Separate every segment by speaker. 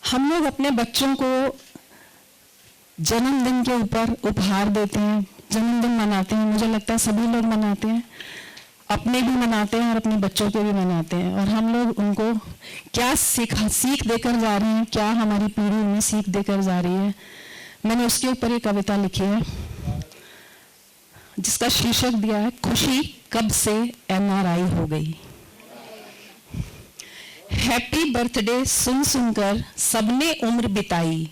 Speaker 1: हम लोग अपने बच्चों को जन्मदिन के ऊपर उपहार देते हैं, जन्मदिन मनाते हैं। मुझे लगता है सभी लोग मनाते हैं, अपने भी मनाते हैं और अपने बच्चों के भी मनाते हैं। और हम लोग उनको क्या सीख देकर जा रहे हैं, क्या हमारी पीढ़ी उन्हें सीख देकर जा रही है, मैंने उसके ऊपर एक कविता लिखी है जिसका शीर्षक दिया है खुशी कब से MRI हो गई। हैप्पी बर्थडे सुन सुनकर सबने उम्र बिताई,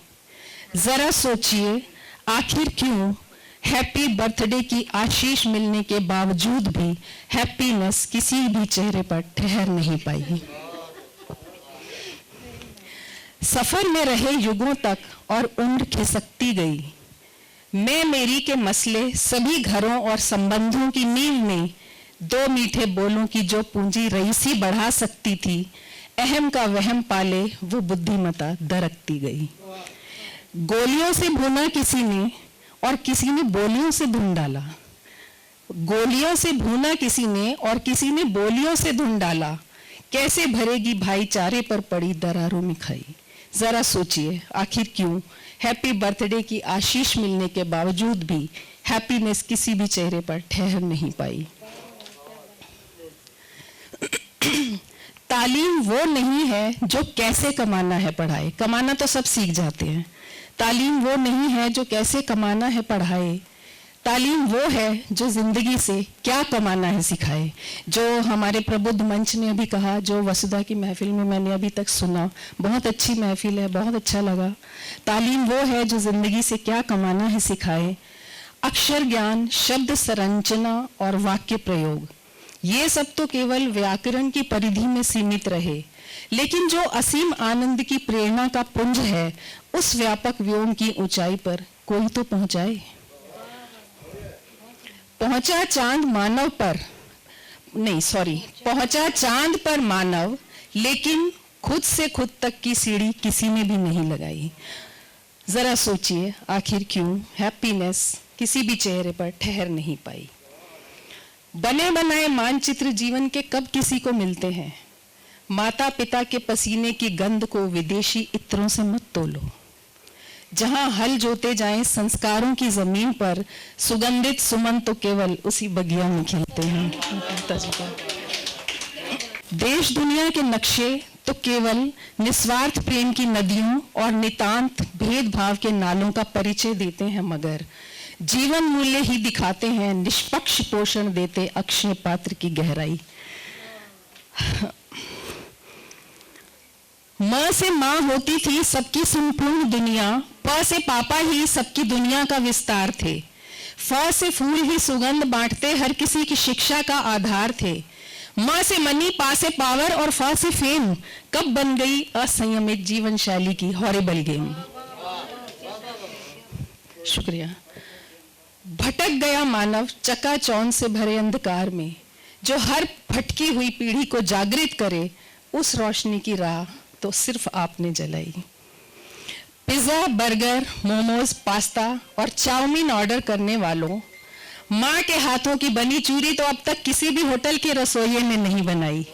Speaker 1: जरा सोचिए आखिर क्यों हैप्पी बर्थडे की आशीष मिलने के बावजूद भी हैप्पीनेस किसी भी चेहरे पर ठहर नहीं पाई। सफर में रहे युगों तक और उम्र खिसकती गई, मैं मेरी के मसले सभी घरों और संबंधों की नींव में दो मीठे बोलों की जो पूंजी रईसी बढ़ा सकती थी, अहम का वहम पाले वो बुद्धिमता दरकती गई। गोलियों से भुना किसी ने और किसी ने बोलियों से धुन डाला, गोलियों से भुना किसी ने और किसी ने बोलियों से धुन डाला, कैसे भरेगी भाईचारे पर पड़ी दरारों में खाई। जरा सोचिए आखिर क्यों हैप्पी बर्थडे की आशीष मिलने के बावजूद भी हैप्पीनेस किसी भी चेहरे पर ठहर नहीं पाई। तालीम वो नहीं है जो कैसे कमाना है पढ़ाए, कमाना तो सब सीख जाते हैं। तालीम वो नहीं है जो कैसे कमाना है पढ़ाए, तालीम वो है जो जिंदगी से क्या कमाना है सिखाए। जो हमारे प्रबुद्ध मंच ने अभी कहा, जो वसुधा की महफिल में मैंने अभी तक सुना, बहुत अच्छी महफिल है, बहुत अच्छा लगा। तालीम वो है जो जिंदगी से क्या कमाना है सिखाए। अक्षर ज्ञान, शब्द संरचना और वाक्य प्रयोग, ये सब तो केवल व्याकरण की परिधि में सीमित रहे, लेकिन जो असीम आनंद की प्रेरणा का पुंज है, उस व्यापक व्योम की ऊंचाई पर कोई तो पहुंचाए। पहुंचा चांद मानव पर नहीं, सॉरी, पहुंचा चांद पर मानव, लेकिन खुद से खुद तक की सीढ़ी किसी ने भी नहीं लगाई। जरा सोचिए आखिर क्यों हैप्पीनेस किसी भी चेहरे पर ठहर नहीं पाई। बने बनाए मानचित्र जीवन के कब किसी को मिलते हैं, माता पिता के पसीने की गंध को विदेशी इत्रों से मत तोलो। जहां हल जोते जाएं संस्कारों की जमीन पर, सुगंधित सुमन तो केवल उसी बगिया में खिलते हैं। देश दुनिया के नक्शे तो केवल निस्वार्थ प्रेम की नदियों और नितांत भेदभाव के नालों का परिचय देते हैं, मगर जीवन मूल्य ही दिखाते हैं निष्पक्ष पोषण देते अक्षय पात्र की गहराई। मां से मां होती थी सबकी संपूर्ण दुनिया, प से पापा ही सबकी दुनिया का विस्तार थे, फ से फूल ही सुगंध बांटते हर किसी की शिक्षा का आधार थे। मां से मनी, पा से पावर और फ से फेम, कब बन गई असंयमित जीवन शैली की हॉरिबल गेम। शुक्रिया। भटक गया मानव चकाचौंध से भरे अंधकार में, जो हर भटकी हुई पीढ़ी को जागृत करे, उस रोशनी की राह तो सिर्फ आपने जलाई। पिज्जा, बर्गर, मोमोज, पास्ता और चाउमीन ऑर्डर करने वालों, मां के हाथों की बनी चूरी तो अब तक किसी भी होटल के रसोइये ने नहीं बनाई।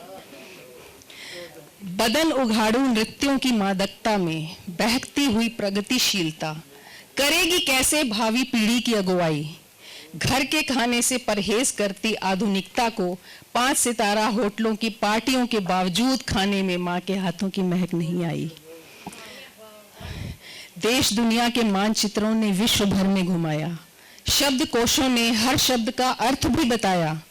Speaker 1: बदन उघाड़ू नृत्यों की मादकता में बहकती हुई प्रगतिशीलता करेगी कैसे भावी पीढ़ी की अगुवाई। घर के खाने से परहेज करती आधुनिकता को 5 सितारा होटलों की पार्टियों के बावजूद खाने में मां के हाथों की महक नहीं आई। देश दुनिया के मानचित्रों ने विश्व भर में घुमाया, शब्द कोशों ने हर शब्द का अर्थ भी बताया।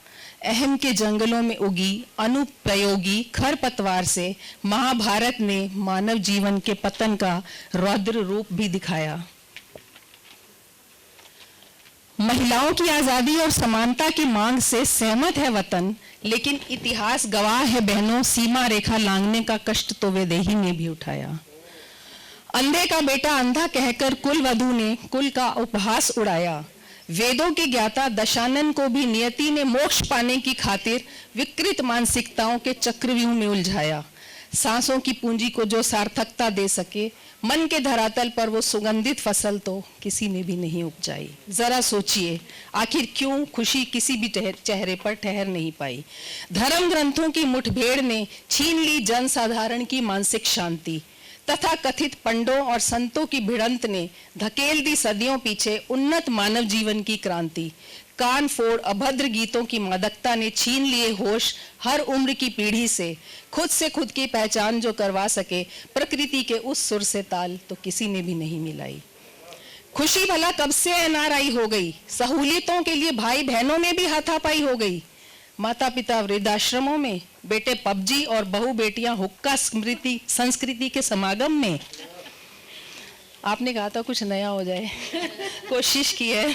Speaker 1: अहम के जंगलों में उगी अनुप्रयोगी खरपतवार से महाभारत ने मानव जीवन के पतन का रौद्र रूप भी दिखाया। महिलाओं की आजादी और समानता की मांग से सहमत है वतन, लेकिन इतिहास गवाह है बहनों, सीमा रेखा लांघने का कष्ट तो वेदेही ने भी उठाया। अंधे का बेटा अंधा कहकर कुल वधू ने कुल का उपहास उड़ाया। वेदों के ज्ञाता दशानन को भी नियति ने मोक्ष पाने की खातिर विकृत मानसिकताओं के चक्रव्यूह में उलझाया। सांसों की पूंजी को जो सार्थकता दे सके, मन के धरातल पर वो सुगंधित फसल तो किसी ने भी नहीं उपजाई। जरा सोचिए आखिर क्यों खुशी किसी भी चेहरे पर ठहर नहीं पाई। धर्म ग्रंथों की मुठभेड़ ने छीन ली जनसाधारण की मानसिक शांति। तथा कथित पंडों और संतों की भिड़ंत ने धकेल दी सदियों पीछे उन्नत मानव जीवन की क्रांति। कान फोड़ अभद्र गीतों की मादकता ने छीन लिए होश हर उम्र की पीढ़ी से खुद की पहचान जो करवा सके प्रकृति के उस सुर से ताल तो किसी ने भी नहीं मिलाई। खुशी भला कब से एनआरआई हो गई, सहूलियतों के लिए भाई बहनों में भी हाथापाई हो गई। माता पिता वृद्धाश्रमों में, बेटे पबजी और बहू बेटियां हुक्का संस्कृति के समागम में। आपने कहा था कुछ नया हो जाए कोशिश की है।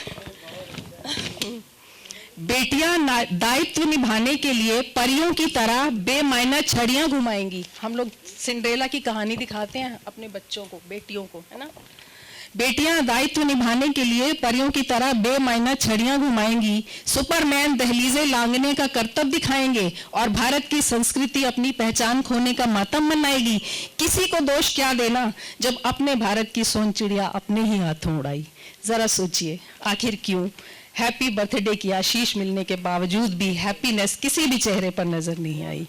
Speaker 1: बेटियां दायित्व निभाने के लिए परियों की तरह बेमायना छड़ियां घुमाएंगी। हम लोग सिंड्रेला की कहानी दिखाते हैं अपने बच्चों को, बेटियों को, है ना। बेटियां दायित्व निभाने के लिए परियों की तरह बेमायना छड़ियां घुमाएंगी, सुपरमैन दहलीजें लांघने का करतब दिखाएंगे और भारत की संस्कृति अपनी पहचान खोने का मातम मनाएगी। किसी को दोष क्या देना जब अपने भारत की सोन चिड़िया अपने ही हाथों उड़ाई। जरा सोचिए आखिर क्यों हैप्पी बर्थडे की आशीष मिलने के बावजूद भी हैप्पीनेस किसी भी चेहरे पर नजर नहीं आई।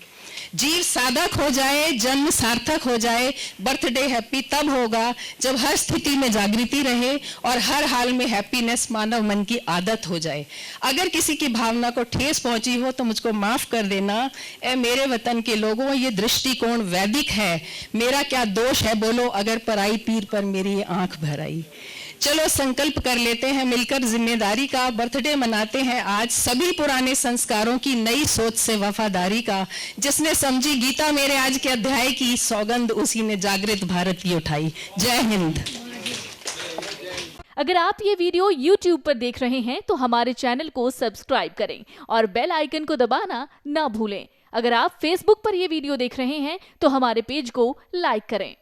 Speaker 1: जीव साधक हो जाए, जन्म सार्थक हो जाए, बर्थडे हैप्पी तब होगा जब हर स्थिति में जागृति रहे और हर हाल में हैप्पीनेस मानव मन की आदत हो जाए। अगर किसी की भावना को ठेस पहुंची हो तो मुझको माफ कर देना। ए मेरे वतन के लोगों, ये दृष्टिकोण वैदिक है। मेरा क्या दोष है बोलो अगर पराई पीर पर मेरी ये आंख भर आई। चलो संकल्प कर लेते हैं मिलकर जिम्मेदारी का, बर्थडे मनाते हैं आज सभी पुराने संस्कारों की नई सोच से वफादारी का। जिसने समझी गीता मेरे आज के अध्याय की सौगंध उसी ने जागृत भारत की उठाई। जय हिंद।
Speaker 2: अगर आप ये वीडियो YouTube पर देख रहे हैं तो हमारे चैनल को सब्सक्राइब करें और बेल आइकन को दबाना ना भूलें। अगर आप Facebook पर ये वीडियो देख रहे हैं तो हमारे पेज को लाइक करें।